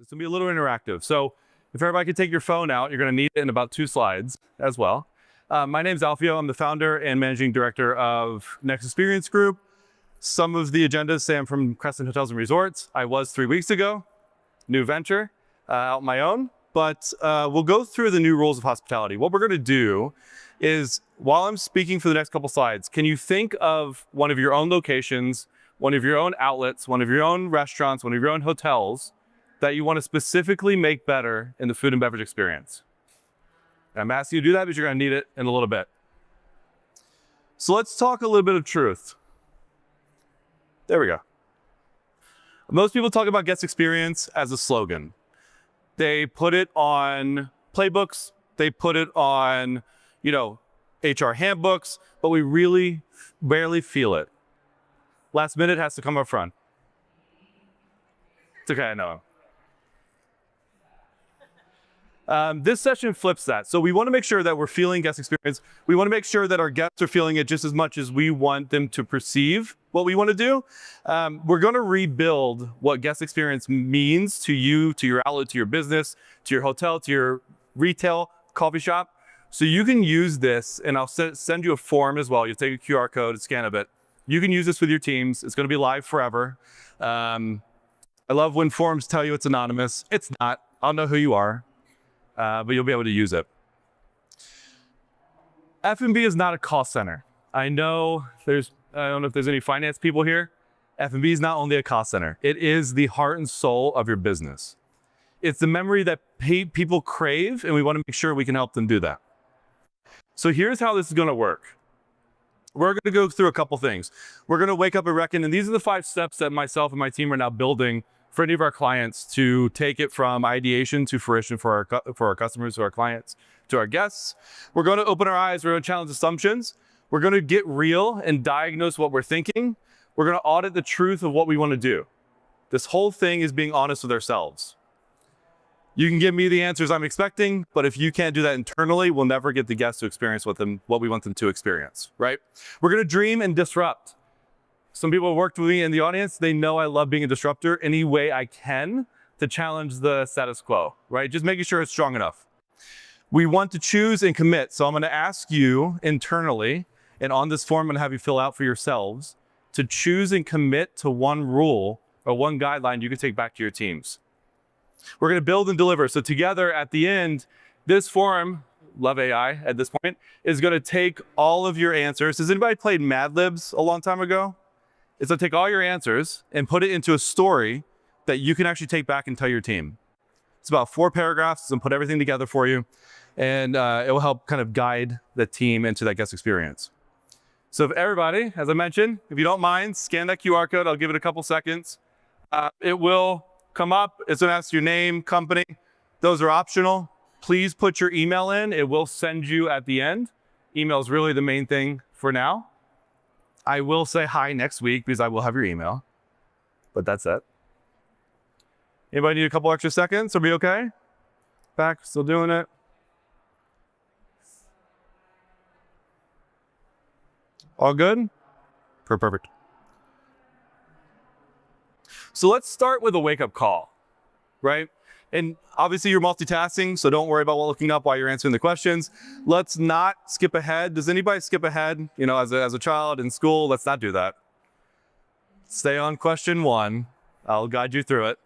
It's gonna be a little interactive. So if everybody could take your phone out, you're gonna need it in about 2 slides as well. My name's Alfio. I'm the founder and managing director of Next Experience Group. Some of the agendas say I'm from Crescent Hotels and Resorts. I was 3 weeks ago, new venture, out on my own. But we'll go through the new rules of hospitality. What we're gonna do is, while I'm speaking for the next couple slides, can you think of one of your own locations, one of your own outlets, one of your own restaurants, one of your own hotels that you want to specifically make better in the food and beverage experience? And I'm asking you to do that because you're going to need it in a little bit. So let's talk a little bit of truth. There we go. Most people talk about guest experience as a slogan. They put it on playbooks, they put it on, HR handbooks, but we really rarely feel it. Last minute has to come up front. It's okay, I know. This session flips that. So we want to make sure that we're feeling guest experience. We want to make sure that our guests are feeling it just as much as we want them to perceive what we want to do. We're going to rebuild what guest experience means to you, to your outlet, to your business, to your hotel, to your retail coffee shop. So you can use this, and I'll send you a form as well. You'll take a QR code and scan a bit. You can use this with your teams. It's going to be live forever. I love when forms tell you it's anonymous. It's not. I'll know who you are, but you'll be able to use it. F&B is not a cost center. I don't know if there's any finance people here. F&B is not only a cost center. It is the heart and soul of your business. It's the memory that people crave, and we want to make sure we can help them do that. So here's how this is going to work. We're going to go through a couple things. We're going to wake up and reckon, and these are the 5 steps that myself and my team are now building for any of our clients to take it from ideation to fruition for our customers, to our clients, to our guests. We're going to open our eyes. We're going to challenge assumptions. We're going to get real and diagnose what we're thinking. We're going to audit the truth of what we want to do. This whole thing is being honest with ourselves. You can give me the answers I'm expecting, but if you can't do that internally, we'll never get the guests to experience what we want them to experience, right? We're gonna dream and disrupt. Some people have worked with me in the audience. They know I love being a disruptor any way I can to challenge the status quo, right? Just making sure it's strong enough. We want to choose and commit. So I'm gonna ask you internally, and on this form, I'm gonna have you fill out for yourselves, to choose and commit to one rule or one guideline you can take back to your teams. We're going to build and deliver. So together at the end, this forum, love AI at this point, is going to take all of your answers. Has anybody played Mad Libs a long time ago? It's going to take all your answers and put it into a story that you can actually take back and tell your team. It's about 4 paragraphs and put everything together for you. And it will help kind of guide the team into that guest experience. So if everybody, as I mentioned, if you don't mind, scan that QR code. I'll give it a couple seconds. It will come up. It's going to ask your name, company. Those are optional. Please put your email in. It will send you at the end. Email is really the main thing for now. I will say hi next week because I will have your email, but that's it. Anybody need a couple extra seconds? Are we okay? Back, still doing it? All good? Perfect. So let's start with a wake-up call, right? And obviously you're multitasking, so don't worry about looking up while you're answering the questions. Let's not skip ahead. Does anybody skip ahead? As a child in school, let's not do that. Stay on question 1. I'll guide you through it.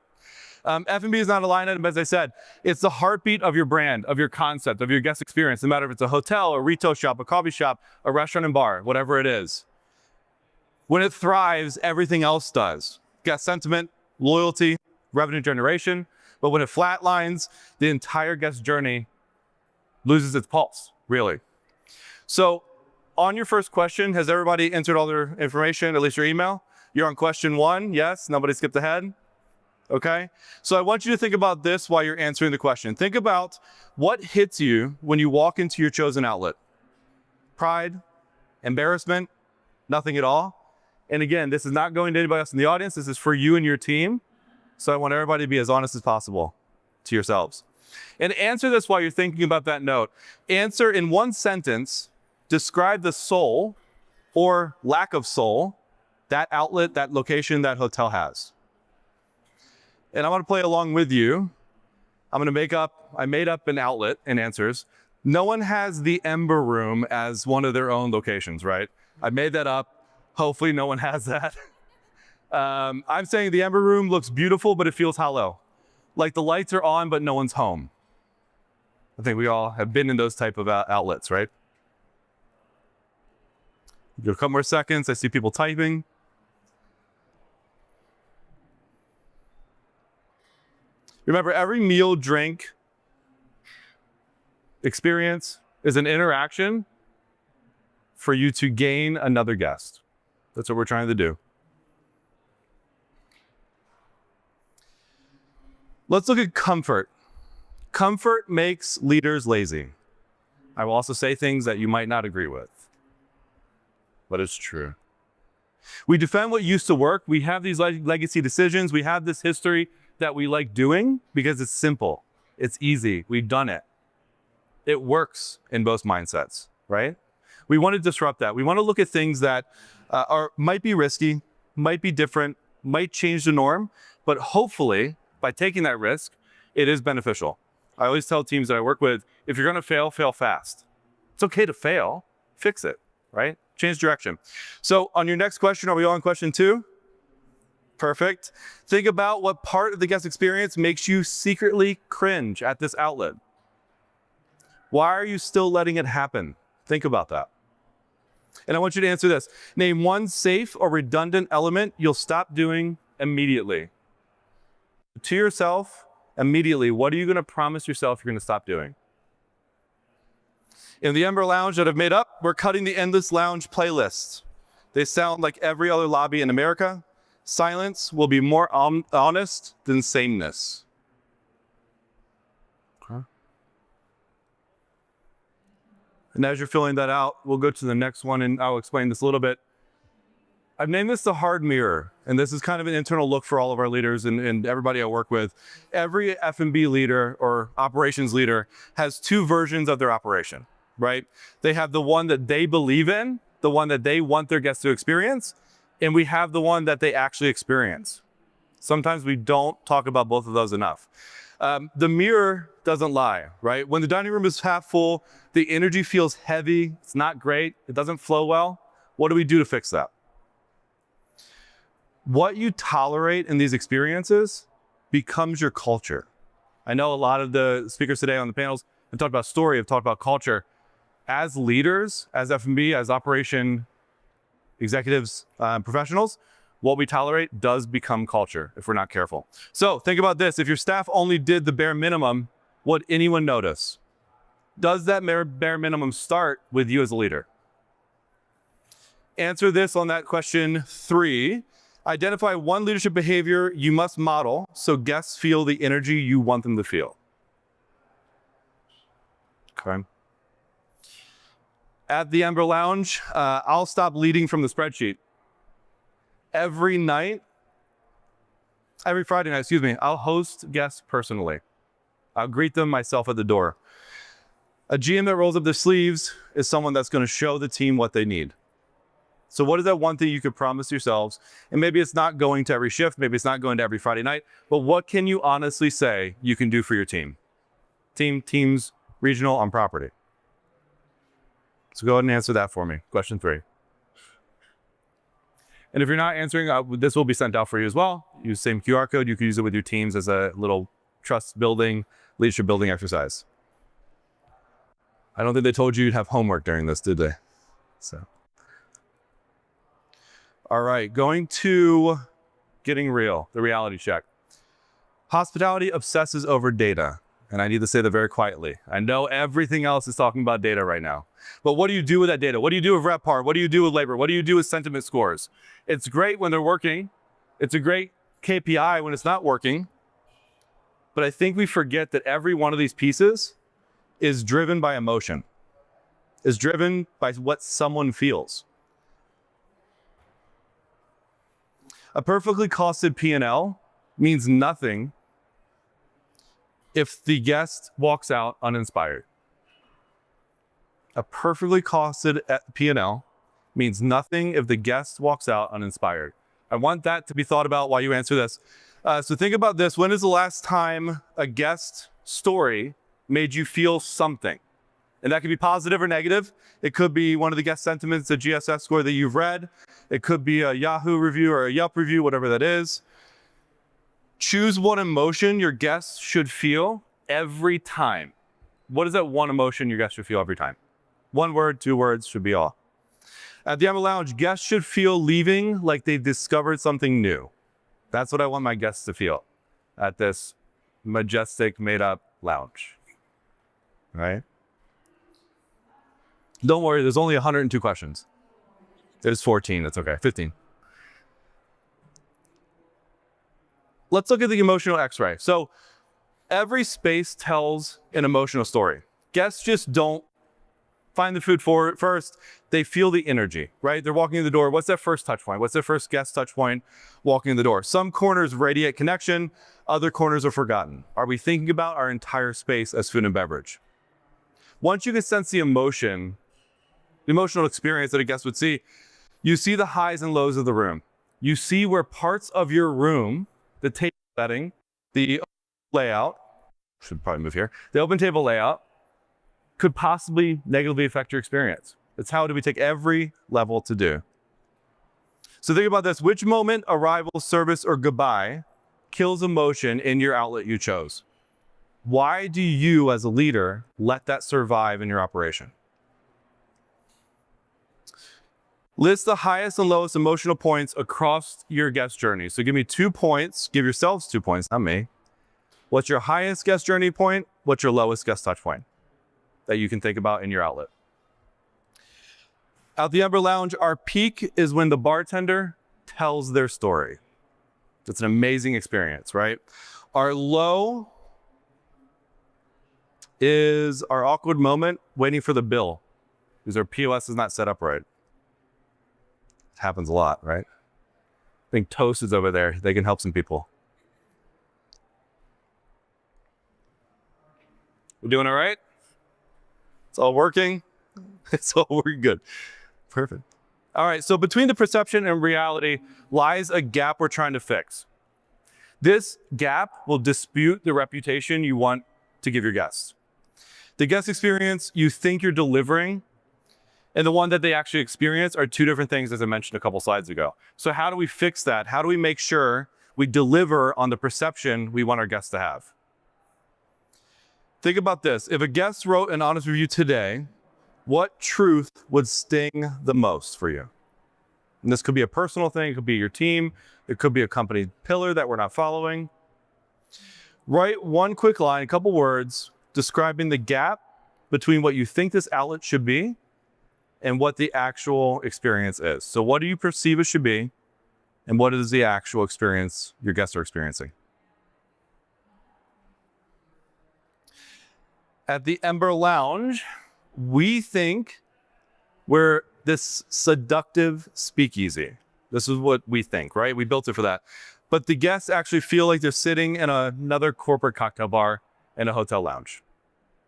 F&B is not a line item, as I said. It's the heartbeat of your brand, of your concept, of your guest experience, no matter if it's a hotel, a retail shop, a coffee shop, a restaurant and bar, whatever it is. When it thrives, everything else does. Guest sentiment, loyalty, revenue generation. But when it flatlines, the entire guest journey loses its pulse, really. So on your first question, has everybody entered all their information, at least your email? You're on question 1, yes? Nobody skipped ahead? Okay. So I want you to think about this while you're answering the question. Think about what hits you when you walk into your chosen outlet. Pride, embarrassment, nothing at all. And again, this is not going to anybody else in the audience. This is for you and your team. So I want everybody to be as honest as possible to yourselves. And answer this while you're thinking about that note. Answer in 1 sentence, describe the soul or lack of soul that outlet, that location, that hotel has. And I want to play along with you. I made up an outlet in answers. No one has the Ember Room as one of their own locations, right? I made that up. Hopefully no one has that. I'm saying the Ember Room looks beautiful, but it feels hollow. Like the lights are on, but no one's home. I think we all have been in those type of outlets, right? Give it a couple more seconds. I see people typing. Remember, every meal, drink, experience is an interaction for you to gain another guest. That's what we're trying to do. Let's look at comfort. Comfort makes leaders lazy. I will also say things that you might not agree with, but it's true. We defend what used to work. We have these legacy decisions. We have this history that we like doing because it's simple. It's easy. We've done it. It works in most mindsets, right? We want to disrupt that. We want to look at things that might be risky, might be different, might change the norm, but hopefully by taking that risk, it is beneficial. I always tell teams that I work with, if you're going to fail, fail fast. It's okay to fail, fix it, right? Change direction. So on your next question, are we on question 2? Perfect. Think about what part of the guest experience makes you secretly cringe at this outlet. Why are you still letting it happen? Think about that. And I want you to answer this. Name one safe or redundant element you'll stop doing immediately. To yourself, immediately, what are you going to promise yourself you're going to stop doing? In the Ember Lounge that I've made up, we're cutting the Endless Lounge playlists. They sound like every other lobby in America. Silence will be more honest than sameness. Okay. And as you're filling that out, we'll go to the next one and I'll explain this a little bit. I've named this the hard mirror, and this is kind of an internal look for all of our leaders and everybody I work with. Every F&B leader or operations leader has 2 versions of their operation, right? They have the one that they believe in, the one that they want their guests to experience, and we have the one that they actually experience. Sometimes we don't talk about both of those enough. The mirror doesn't lie, right? When the dining room is half full, the energy feels heavy, it's not great, it doesn't flow well. What do we do to fix that? What you tolerate in these experiences becomes your culture. I know a lot of the speakers today on the panels have talked about story, have talked about culture. As leaders, as F&B, as operation executives, professionals, what we tolerate does become culture if we're not careful. So think about this. If your staff only did the bare minimum, would anyone notice? Does that bare minimum start with you as a leader? Answer this on that question 3. Identify one leadership behavior you must model so guests feel the energy you want them to feel. Okay. At the Ember Lounge, I'll stop leading from the spreadsheet. Every Friday night, I'll host guests personally. I'll greet them myself at the door. A GM that rolls up their sleeves is someone that's going to show the team what they need. So what is that one thing you could promise yourselves? And maybe it's not going to every shift, maybe it's not going to every Friday night, but what can you honestly say you can do for your team? Teams, regional, on property. So go ahead and answer that for me. Question 3. And if you're not answering, this will be sent out for you as well. Use the same QR code. You can use it with your teams as a little trust building, leadership building exercise. I don't think they told you you'd have homework during this, did they? So. All right, going to getting real, the reality check. Hospitality obsesses over data, and I need to say that very quietly. I know everything else is talking about data right now, but what do you do with that data? What do you do with RevPAR? What do you do with labor? What do you do with sentiment scores? It's great when they're working. It's a great KPI when it's not working, but I think we forget that every one of these pieces is driven by emotion, is driven by what someone feels. A perfectly costed P&L means nothing if the guest walks out uninspired. A perfectly costed P&L means nothing if the guest walks out uninspired. I want that to be thought about while you answer this. So think about this. When is the last time a guest story made you feel something? And that could be positive or negative. It could be one of the guest sentiments, a GSS score that you've read. It could be a Yahoo review or a Yelp review, whatever that is. Choose one emotion your guests should feel every time. What is that one emotion your guests should feel every time? 1 word, 2 words should be all. At the Amber Lounge, guests should feel leaving like they discovered something new. That's what I want my guests to feel at this majestic, made-up lounge, right? Don't worry, there's only 102 questions. There's 14, that's okay, 15. Let's look at the emotional x-ray. So every space tells an emotional story. Guests just don't find the food first, they feel the energy, right? They're walking in the door. What's that first touch point? What's their first guest touch point walking in the door? Some corners radiate connection, other corners are forgotten. Are we thinking about our entire space as food and beverage? Once you can sense the emotion, the emotional experience that a guest would see, you see the highs and lows of the room. You see where parts of your room, the table setting, the layout, should probably move here, the open table layout, could possibly negatively affect your experience. It's how do we take every level to do. So think about this. Which moment, arrival, service, or goodbye kills emotion in your outlet you chose? Why do you, as a leader, let that survive in your operation? List the highest and lowest emotional points across your guest journey. So give me 2 points. Give yourselves 2 points, not me. What's your highest guest journey point? What's your lowest guest touch point that you can think about in your outlet? At the Amber Lounge, our peak is when the bartender tells their story. It's an amazing experience, right? Our low is our awkward moment waiting for the bill because our POS is not set up right. It happens a lot, right? I think Toast is over there. They can help some people. We're doing all right? It's all working? It's all working good. Perfect. All right, so between the perception and reality lies a gap we're trying to fix. This gap will dispute the reputation you want to give your guests. The guest experience you think you're delivering and the one that they actually experience are 2 different things, as I mentioned a couple slides ago. So how do we fix that? How do we make sure we deliver on the perception we want our guests to have? Think about this. If a guest wrote an honest review today, what truth would sting the most for you? And this could be a personal thing. It could be your team. It could be a company pillar that we're not following. Write 1 quick line, a couple words, describing the gap between what you think this outlet should be and what the actual experience is. So what do you perceive it should be? And what is the actual experience your guests are experiencing? At the Amber Lounge, we think we're this seductive speakeasy. This is what we think, right? We built it for that. But the guests actually feel like they're sitting in another corporate cocktail bar in a hotel lounge.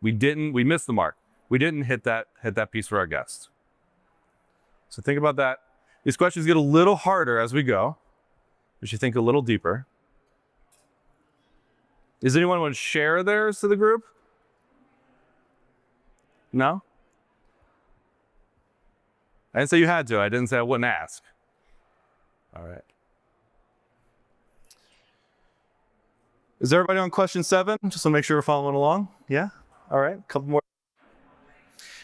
We missed the mark. We didn't hit that piece for our guests. So think about that. These questions get a little harder as we go. We should think a little deeper. Does anyone want to share theirs to the group? No? I didn't say you had to. I didn't say I wouldn't ask. All right. Is everybody on question 7? Just to make sure we're following along. Yeah? All right. A couple more.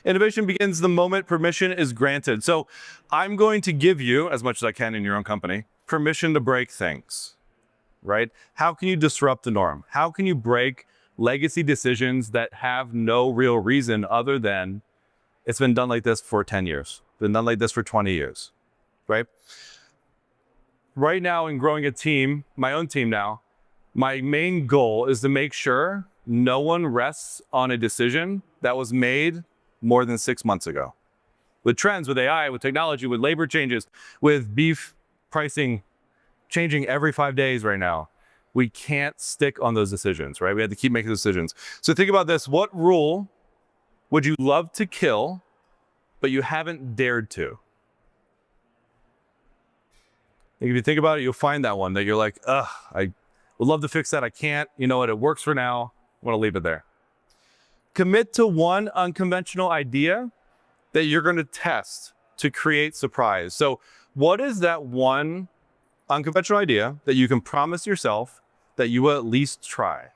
Innovation begins the moment permission is granted. So I'm going to give you, as much as I can in your own company, permission to break things, right? How can you disrupt the norm? How can you break legacy decisions that have no real reason other than it's been done like this for 10 years, been done like this for 20 years, right? Right now in growing a team, my own team now, my main goal is to make sure no one rests on a decision that was made more than 6 months ago. With trends, with AI, with technology, with labor changes, with beef pricing changing every 5 days right now, we can't stick on those decisions, right? We have to keep making decisions. So think about this. What rule would you love to kill, but you haven't dared to? If you think about it, you'll find that one that you're like, ugh, Would love to fix that. I can't. You know what? It works for now. I want to leave it there. Commit to one unconventional idea that you're going to test to create surprise. So what is that one unconventional idea that you can promise yourself that you will at least try?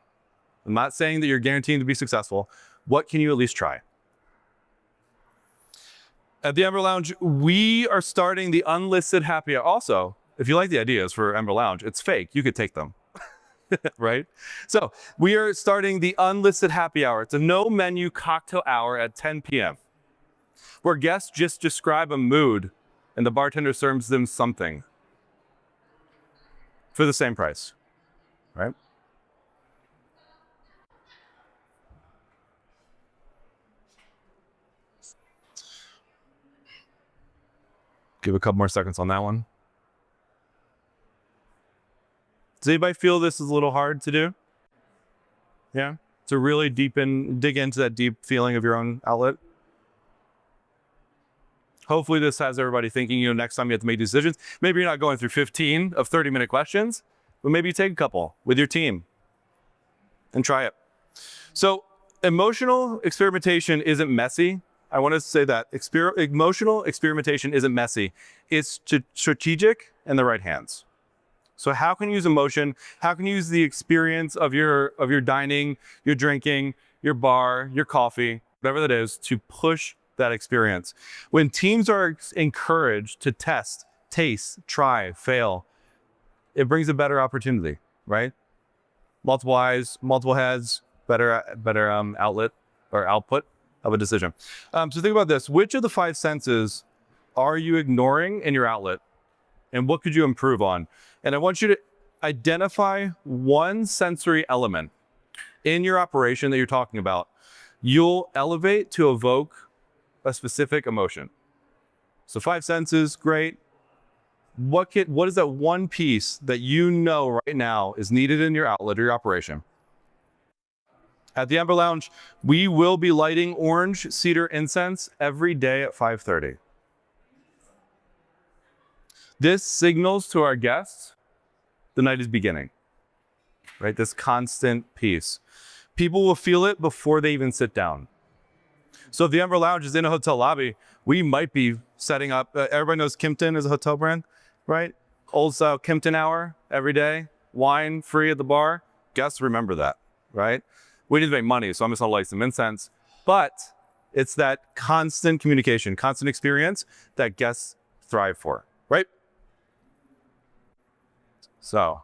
I'm not saying that you're guaranteed to be successful. What can you at least try? At the Ember Lounge, we are starting the unlisted happy hour. Also, if you like the ideas for Ember Lounge, it's fake. You could take them. Right? So we are starting the unlisted happy hour. It's a no menu cocktail hour at 10 p.m. where guests just describe a mood and the bartender serves them something for the same price, right? Give a couple more seconds on that one. Does anybody feel this is a little hard to do? Yeah? To really dig into that deep feeling of your own outlet? Hopefully this has everybody thinking, next time you have to make decisions, maybe you're not going through 15 of 30-minute questions, but maybe you take a couple with your team and try it. So emotional experimentation isn't messy. I want to say that emotional experimentation isn't messy. It's strategic in the right hands. So how can you use emotion? How can you use the experience of your dining, your drinking, your bar, your coffee, whatever that is, to push that experience? When teams are encouraged to test, taste, try, fail, it brings a better opportunity, right? Multiple eyes, multiple heads, better outlet or output of a decision. So think about this. Which of the 5 senses are you ignoring in your outlet? And what could you improve on? And I want you to identify one sensory element in your operation that you're talking about. You'll elevate to evoke a specific emotion. So 5 senses, great. What is that one piece that you know right now is needed in your outlet or your operation? At the Ember Lounge, we will be lighting orange cedar incense every day at 5:30. This signals to our guests the night is beginning, right? This constant piece. People will feel it before they even sit down. So if the Ember Lounge is in a hotel lobby, we might be setting up, everybody knows Kimpton is a hotel brand, right? Old style Kimpton hour every day, wine free at the bar. Guests remember that, right? We need to make money, so I'm just gonna light some incense. But it's that constant communication, constant experience that guests thrive for, right? So,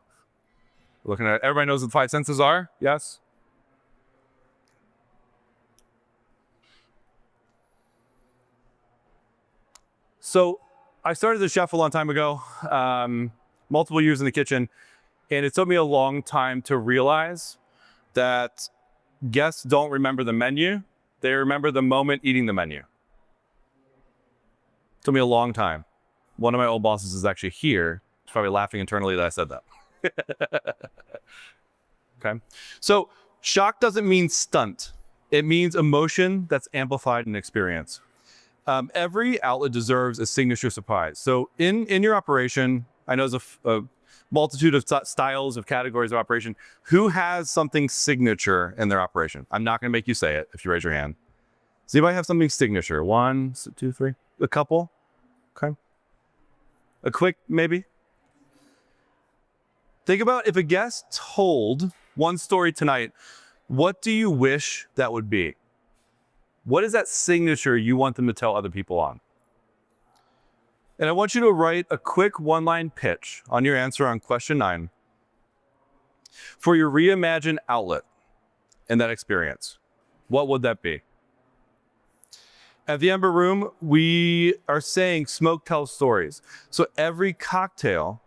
looking at, everybody knows what the 5 senses are? Yes? So, I started as a chef a long time ago, multiple years in the kitchen, and it took me a long time to realize that guests don't remember the menu, they remember the moment eating the menu. It took me a long time. One of my old bosses is actually here. He's probably laughing internally that I said that. Okay. So shock doesn't mean stunt. It means emotion that's amplified in experience. Every outlet deserves a signature surprise. So in your operation, I know there's a multitude of styles of categories of operation. Who has something signature in their operation? I'm not going to make you say it if you raise your hand. Does anybody have something signature? 1, 2, 3, a couple? Okay. A quick, maybe? Think about if a guest told one story tonight, what do you wish that would be? What is that signature you want them to tell other people on? And I want you to write a quick one-line pitch on your answer on question 9 for your reimagined outlet in that experience. What would that be? At the Ember Room, we are saying smoke tells stories. So every cocktail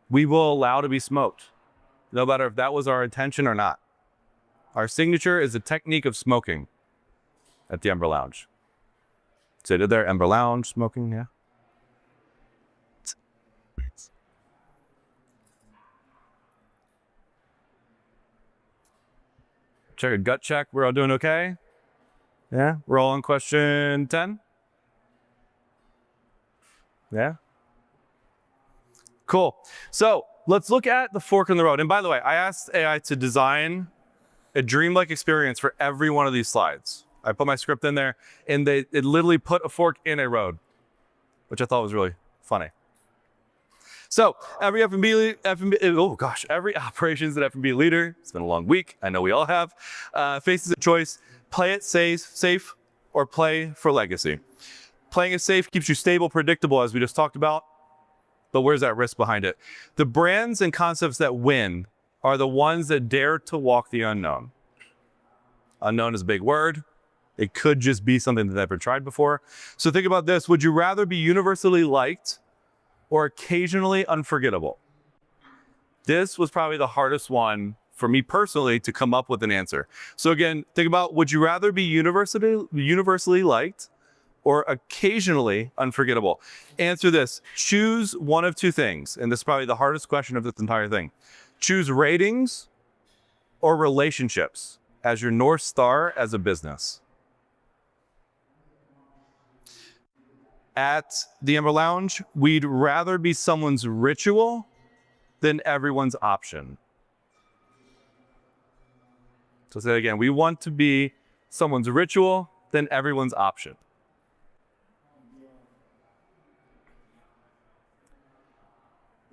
we will allow to be smoked, no matter if that was our intention or not. Our signature is a technique of smoking at the Ember Lounge. So did there, Ember Lounge, smoking, yeah? Check a gut check, we're all doing okay? Yeah, we're all on question 10? Yeah? Cool. So let's look at the fork in the road. And by the way, I asked AI to design a dreamlike experience for every one of these slides. I put my script in there, and it literally put a fork in a road, which I thought was really funny. So every every operations and F&B leader, it's been a long week, I know we all have, faces a choice: play it safe or play for legacy. Playing it safe keeps you stable, predictable, as we just talked about, but where's that risk behind it? The brands and concepts that win are the ones that dare to walk the unknown. Unknown is a big word. It could just be something that they've never tried before. So think about this: would you rather be universally liked or occasionally unforgettable? This was probably the hardest one for me personally to come up with an answer. So again, think about, would you rather be universally liked or occasionally unforgettable? Answer this: choose one of two things. And this is probably the hardest question of this entire thing. Choose ratings or relationships as your North Star as a business. At the Amber Lounge, we'd rather be someone's ritual than everyone's option. So say it again: we want to be someone's ritual than everyone's option.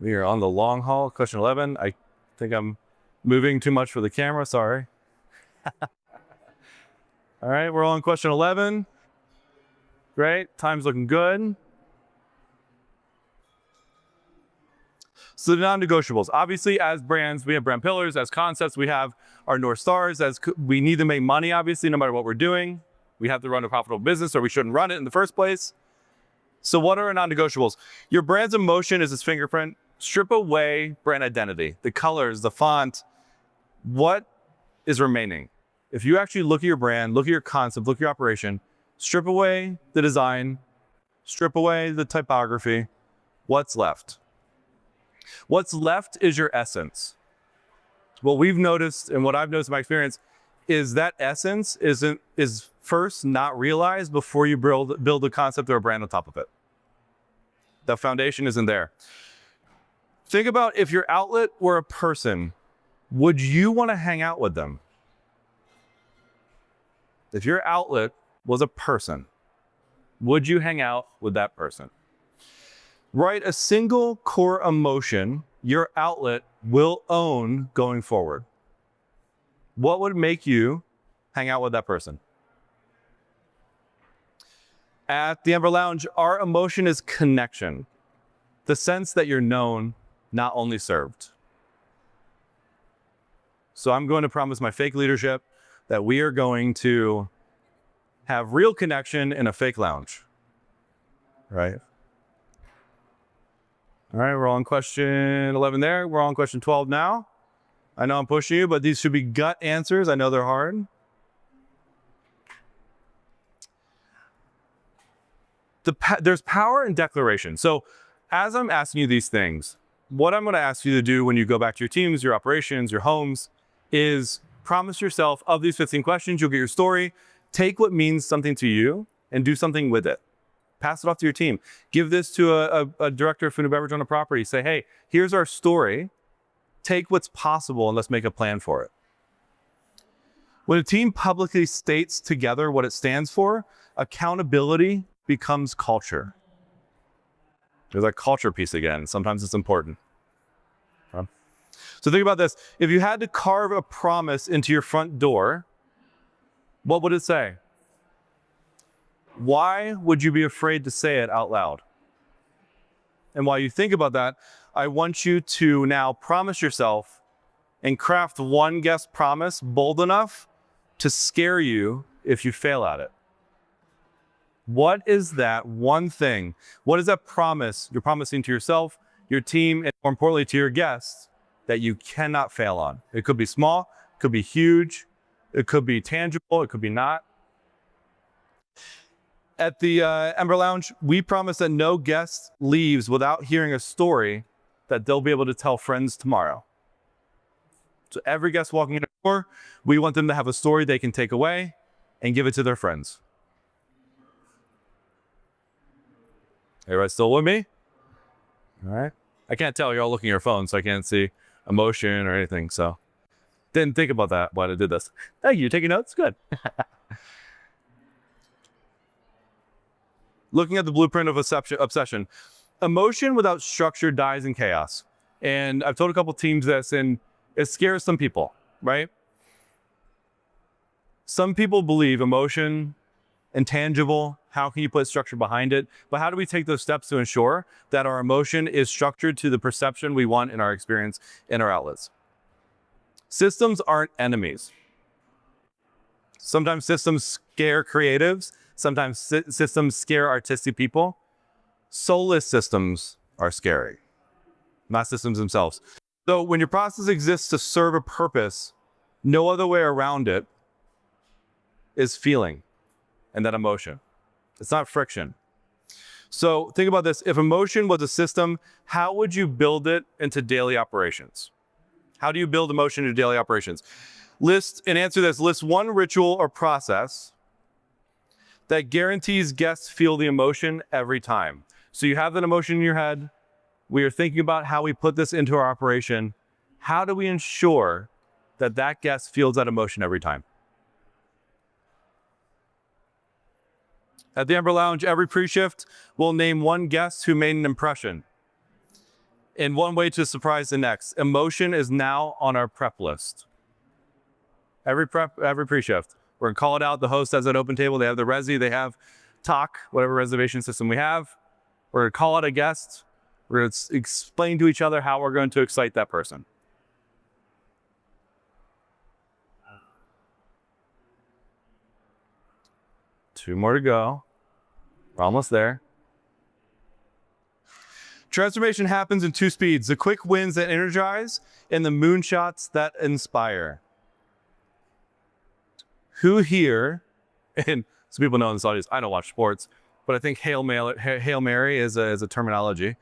We are on the long haul. Question 11. I think I'm moving too much for the camera, sorry. All right, we're on question 11. Great, time's looking good. So the non-negotiables. Obviously, as brands, we have brand pillars. As concepts, we have our North Stars. We need to make money, obviously, no matter what we're doing. We have to run a profitable business, or we shouldn't run it in the first place. So what are our non-negotiables? Your brand's emotion is its fingerprint. Strip away brand identity, the colors, the font. What is remaining? If you actually look at your brand, look at your concept, look at your operation, strip away the design, strip away the typography, what's left? What's left is your essence. What we've noticed, and what I've noticed in my experience, is that essence is first not realized before you build a concept or a brand on top of it. The foundation isn't there. Think about, if your outlet were a person, would you want to hang out with them? If your outlet was a person, would you hang out with that person? Write a single core emotion your outlet will own going forward. What would make you hang out with that person? At the Amber Lounge, our emotion is connection. The sense that you're known, not only served. So I'm going to promise my fake leadership that we are going to have real connection in a fake lounge. Right? All right, we're on question 11 there. We're on question 12 now. I know I'm pushing you, but these should be gut answers. I know they're hard. There's power in declaration. So as I'm asking you these things, what I'm going to ask you to do when you go back to your teams, your operations, your homes, is promise yourself, of these 15 questions, you'll get your story. Take what means something to you and do something with it. Pass it off to your team. Give this to a director of food and beverage on a property. Say, hey, here's our story. Take what's possible and let's make a plan for it. When a team publicly states together what it stands for, accountability becomes culture. There's that culture piece again. Sometimes it's important. So think about this. If you had to carve a promise into your front door, what would it say? Why would you be afraid to say it out loud? And while you think about that, I want you to now promise yourself and craft one guest promise bold enough to scare you if you fail at it. What is that one thing? What is that promise you're promising to yourself, your team, and more importantly to your guests that you cannot fail on? It could be small, it could be huge, it could be tangible, it could be not. At the Amber Lounge, we promise that no guest leaves without hearing a story that they'll be able to tell friends tomorrow. So every guest walking in the door, we want them to have a story they can take away and give it to their friends. Everybody still with me? All right. I can't tell, you're all looking at your phone, so I can't see emotion or anything, so. Didn't think about that while I did this. Thank you, taking notes, good. Looking at the blueprint of obsession. Emotion without structure dies in chaos. And I've told a couple teams this, and it scares some people, right? Some people believe emotion, intangible, how can you put structure behind it? But how do we take those steps to ensure that our emotion is structured to the perception we want in our experience, in our outlets? Systems aren't enemies. Sometimes systems scare creatives. Sometimes systems scare artistic people. Soulless systems are scary, not systems themselves. So when your process exists to serve a purpose, no other way around it is feeling and that emotion. It's not friction. So think about this. If emotion was a system, how would you build it into daily operations? How do you build emotion into daily operations? List one ritual or process that guarantees guests feel the emotion every time. So you have that emotion in your head. We are thinking about how we put this into our operation. How do we ensure that that guest feels that emotion every time? At the Amber Lounge, every pre-shift, we'll name one guest who made an impression. In one way to surprise the next. Emotion is now on our prep list. Every pre-shift. We're gonna call it out. The host has an open table. They have the resi, they have talk, whatever reservation system we have. We're gonna call out a guest. We're gonna explain to each other how we're going to excite that person. Two more to go. We're almost there. Transformation happens in two speeds: the quick wins that energize and the moonshots that inspire. Who here, and some people know in this audience, I don't watch sports, but I think Hail Mary is a terminology.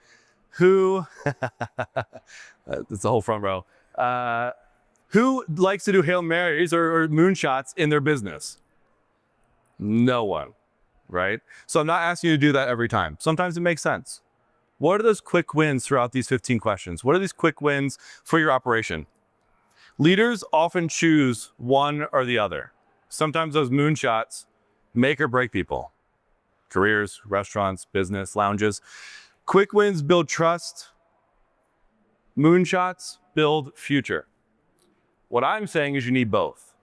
Who, it's the whole front row. Who likes to do Hail Marys or moonshots in their business? No one, right? So I'm not asking you to do that every time. Sometimes it makes sense. What are those quick wins throughout these 15 questions? What are these quick wins for your operation? Leaders often choose one or the other. Sometimes those moonshots make or break people. Careers, restaurants, business, lounges. Quick wins build trust. Moonshots build future. What I'm saying is you need both.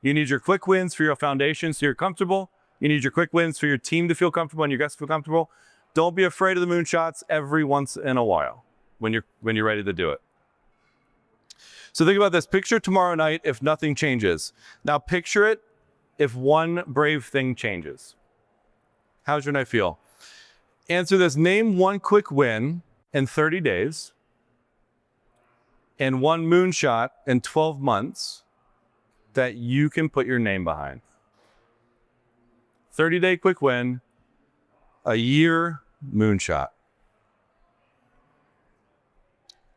You need your quick wins for your foundation so you're comfortable. You need your quick wins for your team to feel comfortable and your guests to feel comfortable. Don't be afraid of the moonshots every once in a while when you're ready to do it. So think about this. Picture tomorrow night if nothing changes. Now picture it if one brave thing changes. How's your night feel? Answer this. Name one quick win in 30 days and one moonshot in 12 months that you can put your name behind. 30-day quick win, a year moonshot.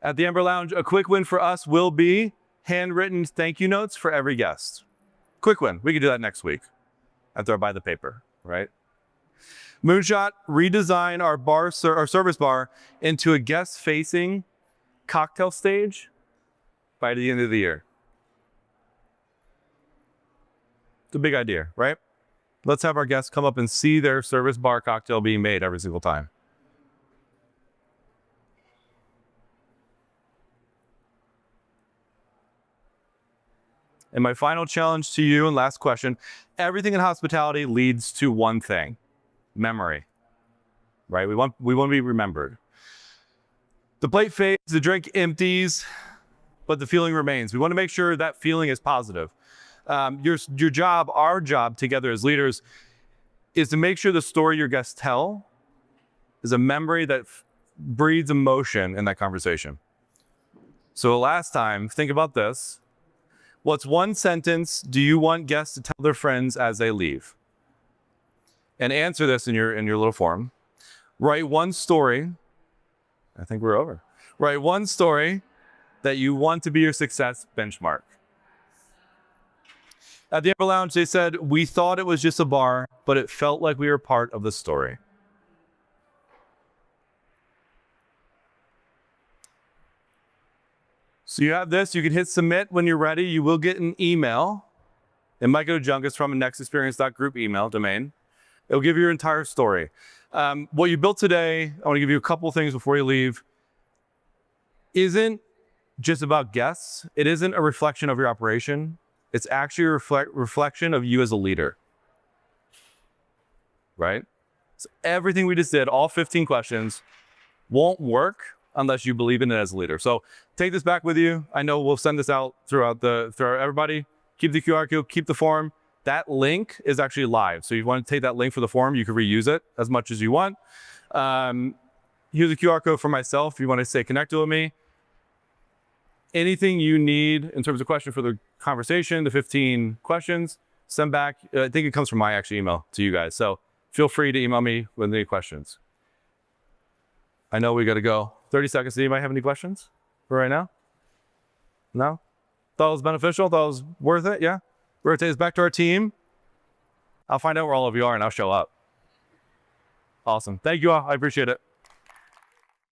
At the Amber Lounge, a quick win for us will be handwritten thank you notes for every guest. Quick win. We can do that next week after I buy the paper, right? Moonshot, redesign our service bar into a guest-facing cocktail stage by the end of the year. It's a big idea, right? Let's have our guests come up and see their service bar cocktail being made every single time. And my final challenge to you and last question, everything in hospitality leads to one thing, memory, right? We want to be remembered. The plate fades, the drink empties, but the feeling remains. We want to make sure that feeling is positive. Your job, our job together as leaders, is to make sure the story your guests tell is a memory that breeds emotion in that conversation. So last time, think about this. What's one sentence do you want guests to tell their friends as they leave? And answer this in your little form. Write one story. I think we're over. Write one story that you want to be your success benchmark. At the Amber Lounge, they said, we thought it was just a bar, but it felt like we were part of the story. So you have this, you can hit submit when you're ready. You will get an email. It might go to junk. It's from a nextexperience.group email domain. It'll give you your entire story. What you built today, I want to give you a couple things before you leave, isn't just about guests. It isn't a reflection of your operation. It's actually a reflection of you as a leader, right? So everything we just did, all 15 questions, won't work unless you believe in it as a leader. So take this back with you. I know we'll send this out throughout everybody. Keep the QR code, keep the form. That link is actually live. So you want to take that link for the form, you can reuse it as much as you want. Here's a QR code for myself if you want to stay connected with me. Anything you need in terms of question for the conversation, the 15 questions, send back. I think it comes from my actual email to you guys. So feel free to email me with any questions. I know we got to go. 30 seconds. Does anybody have any questions for right now? No? Thought it was beneficial? Thought it was worth it? Yeah? Rotate this back to our team. I'll find out where all of you are and I'll show up. Awesome. Thank you all. I appreciate it.